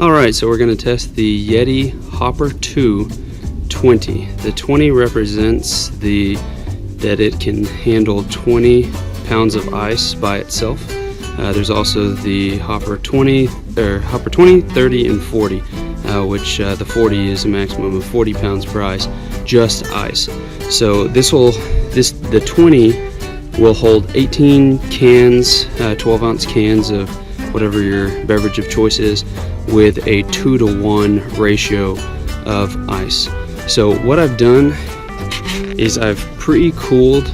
Alright, so we're going to test the YETI Hopper 2 20. The 20 represents that it can handle 20 pounds of ice by itself. There's also the Hopper 20, 30, and 40, which the 40 is a maximum of 40 pounds per ice, just ice. So the 20 will hold 18 cans, 12-ounce cans of whatever your beverage of choice is, with a 2-to-1 ratio of ice. So what I've done is I've pre-cooled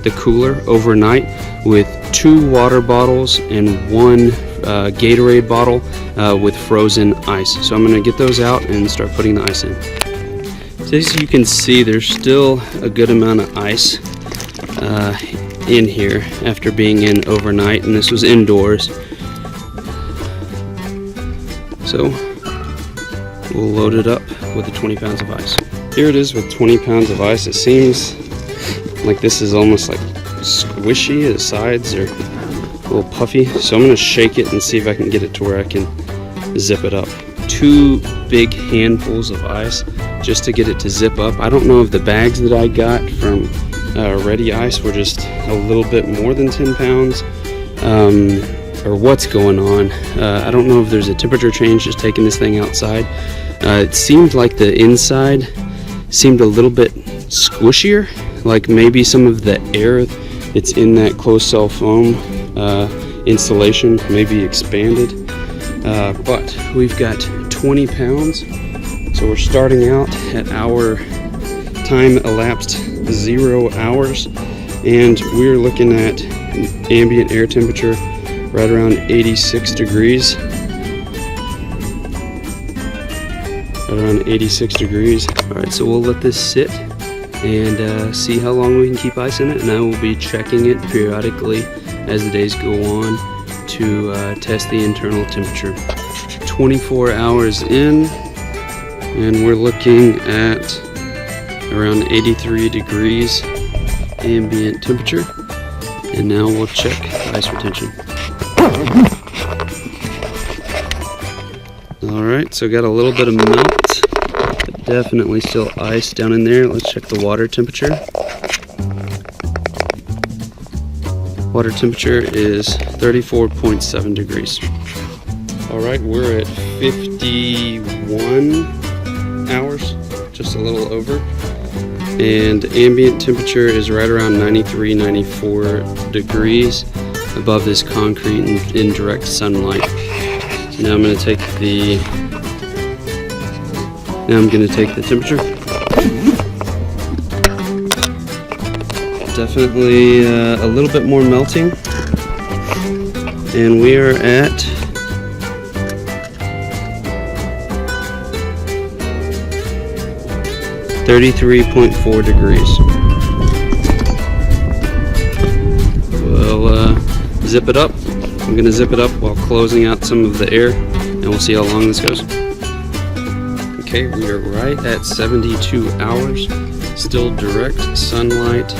the cooler overnight with 2 water bottles and 1 Gatorade bottle with frozen ice. So I'm going to get those out and start putting the ice in. So as you can see, there's still a good amount of ice in here after being in overnight, and this was indoors. So we'll load it up with the 20 pounds of ice. Here it is with 20 pounds of ice. It seems like this is almost like squishy. The sides are a little puffy. So I'm going to shake it and see if I can get it to where I can zip it up. 2 big handfuls of ice just to get it to zip up. I don't know if the bags that I got from Ready Ice were just a little bit more than 10 pounds. Or what's going on. I don't know if there's a temperature change just taking this thing outside. It seemed like the inside seemed a little bit squishier, like maybe some of the air that's in that closed cell foam insulation maybe expanded. But we've got 20 pounds, so we're starting out at our time elapsed 0 hours, and we're looking at ambient air temperature right around 86 degrees. Alright, so we'll let this sit and see how long we can keep ice in it, and I will be checking it periodically as the days go on to test the internal temperature. 24 hours in, and we're looking at around 83 degrees ambient temperature, and now we'll check ice retention. Alright, so got a little bit of melt, but definitely still ice down in there. Let's check the water temperature. Water temperature is 34.7 degrees. Alright, we're at 51 hours, just a little over. And ambient temperature is right around 93, 94 degrees above this concrete in direct sunlight. So now I'm going to take the temperature. Definitely a little bit more melting, and we are at 33.4 degrees. We'll zip it up. I'm going to zip it up while closing out some of the air, and we'll see how long this goes. Okay, we are right at 72 hours, still direct sunlight,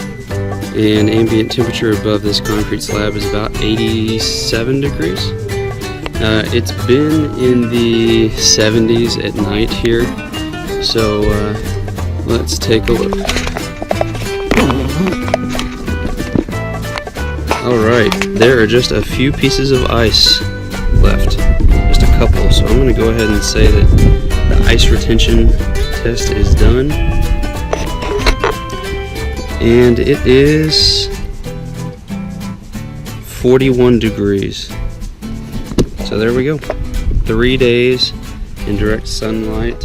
and ambient temperature above this concrete slab is about 87 degrees. It's been in the 70s at night here, so let's take a look. Alright, there are just a few pieces of ice left, just a couple, so I'm going to go ahead and say that the ice retention test is done, and it is 41 degrees. So there we go, 3 days in direct sunlight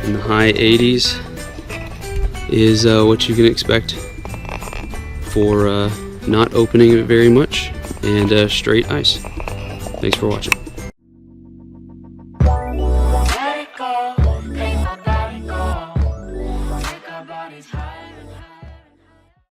in the high 80s is what you can expect for not opening it very much and straight ice. Thanks for watching.